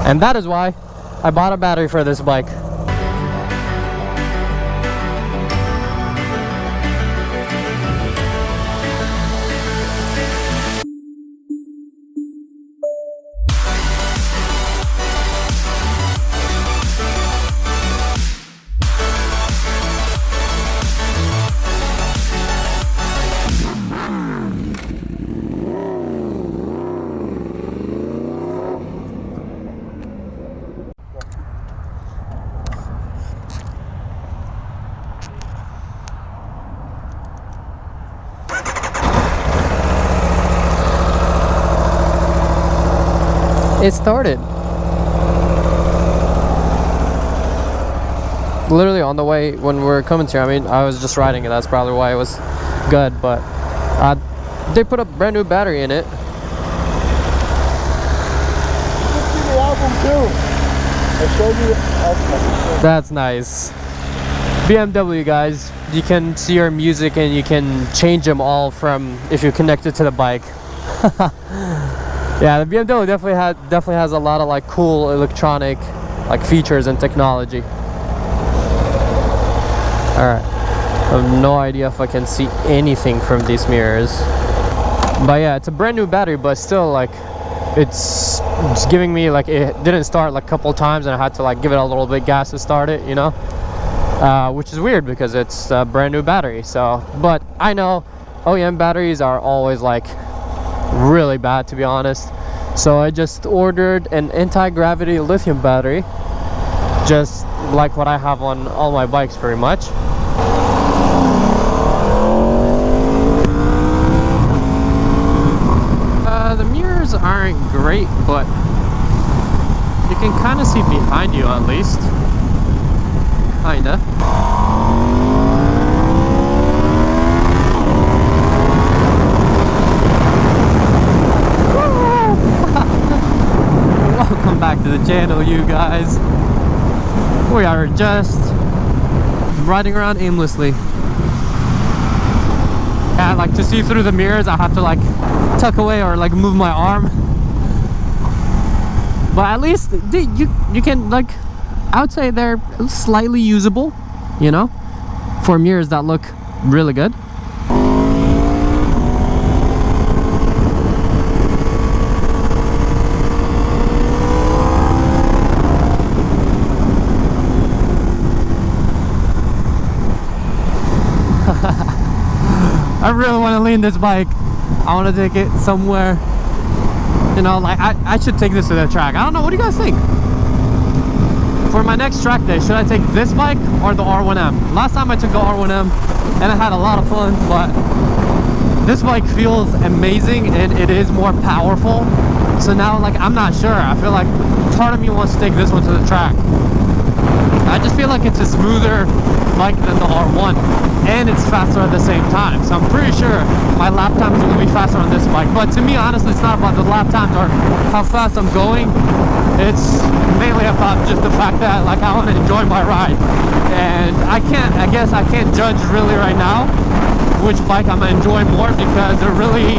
And that is why I bought a battery for this bike. It started. Literally on the way when we were coming here. I mean, I was just riding it. That's probably why it was good. But they put a brand new battery in it. You can see the album too. I showed you the album. That's nice. BMW guys, you can see your music and you can change them all from if you connect it to the bike. Yeah, the BMW definitely has a lot of like cool electronic like features and technology. Alright, I have no idea if I can see anything from these mirrors. But yeah, it's a brand new battery, but still like it's giving me like, it didn't start like a couple times and I had to like give it a little bit gas to start it, you know, which is weird because it's a brand new battery. So, but I know OEM batteries are always like really bad, to be honest. So I just ordered an anti-gravity lithium battery, just like what I have on all my bikes pretty much. The mirrors aren't great, but you can kind of see behind you at least. Kinda. Welcome back to the channel, you guys. We are just riding around aimlessly. And like to see through the mirrors, I have to like tuck away or like move my arm. But at least you can like, I would say they're slightly usable, you know, for mirrors that look really good. I really want to lean this bike. I want to take it somewhere, you know, like I should take this to the track. I don't know, what do you guys think? For my next track day, should I take this bike or the R1M? Last time I took the R1M and I had a lot of fun, but this bike feels amazing and it is more powerful. So now like I'm not sure. I feel like part of me wants to take this one to the track. I just feel like it's a smoother bike than the R1 and it's faster at the same time. So I'm pretty sure my lap times will be faster on this bike. But to me, honestly, it's not about the lap times or how fast I'm going. It's mainly about just the fact that like I want to enjoy my ride. And I guess I can't judge really right now which bike I'm gonna enjoy more, because they're really,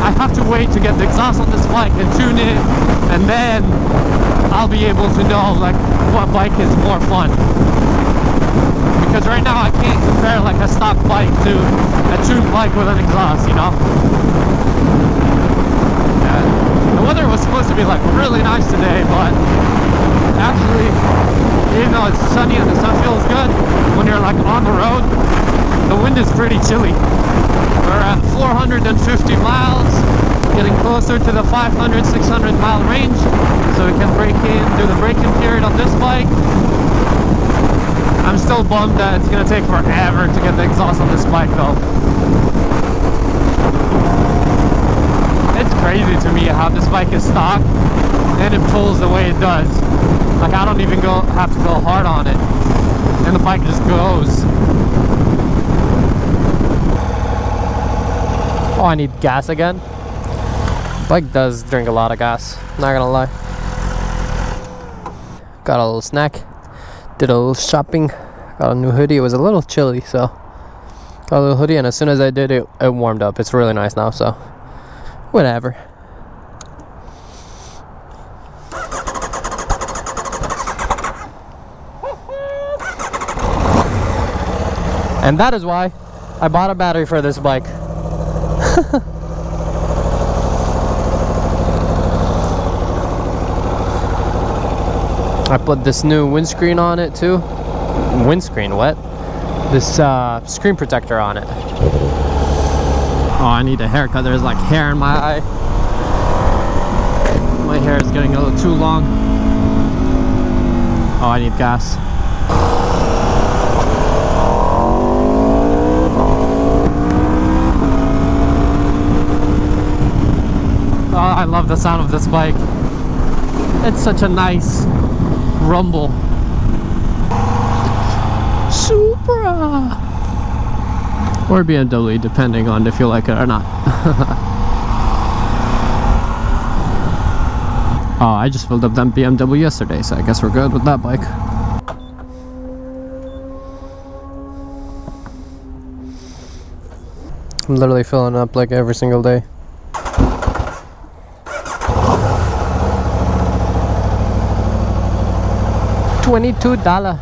I have to wait to get the exhaust on this bike and tune it, and then I'll be able to know like what bike is more fun. Because right now I can't compare like a stock bike to a tuned bike with an exhaust, you know. Yeah. The weather was supposed to be like really nice today, but actually, even though it's sunny and the sun feels good, when you're like on the road, the wind is pretty chilly. We're at 450 miles, getting closer to the 500, 600 mile range, so we can do the break-in period on this bike. I'm still bummed that it's gonna take forever to get the exhaust on this bike though. It's crazy to me how this bike is stock and it pulls the way it does. Like I don't even have to go hard on it, and the bike just goes. Oh, I need gas again. Bike does drink a lot of gas, not gonna lie. Got a little snack, did a little shopping, got a new hoodie. It was a little chilly, so got a little hoodie, and as soon as I did it, it warmed up. It's really nice now, so whatever. And that is why I bought a battery for this bike. I put this new windscreen on it too. Windscreen, what? This screen protector on it. Oh, I need a haircut. There's like hair in my eye. My hair is getting a little too long. Oh, I need gas. Oh, I love the sound of this bike. It's such a nice rumble. Supra or BMW, depending on if you like it or not. Oh, I just filled up that BMW yesterday, so I guess we're good with that bike. I'm literally filling up like every single day. $22.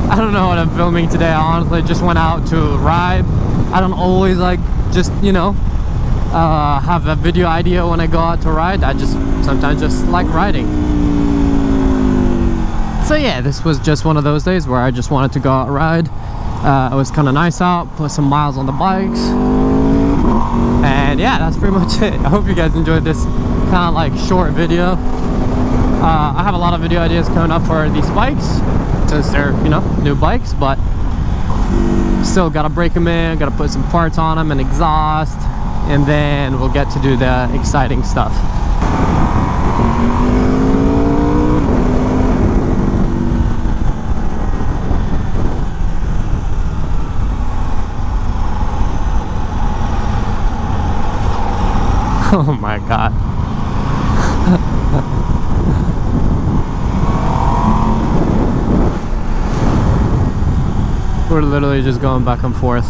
I don't know what I'm filming today. I honestly just went out to ride. I don't always like just, you know, have a video idea when I go out to ride. I just sometimes just like riding. So yeah, this was just one of those days where I just wanted to go out and ride. It was kind of nice out, put some miles on the bikes. And yeah, that's pretty much it. I hope you guys enjoyed this kind of like short video. I have a lot of video ideas coming up for these bikes since they're, you know, new bikes, but still gotta break them in, gotta put some parts on them and exhaust, and then we'll get to do the exciting stuff. Oh my god. We're literally just going back and forth.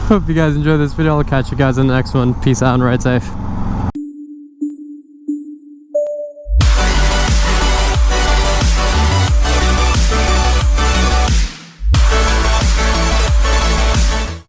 Hope you guys enjoyed this video. I'll catch you guys in the next one. Peace out and ride safe.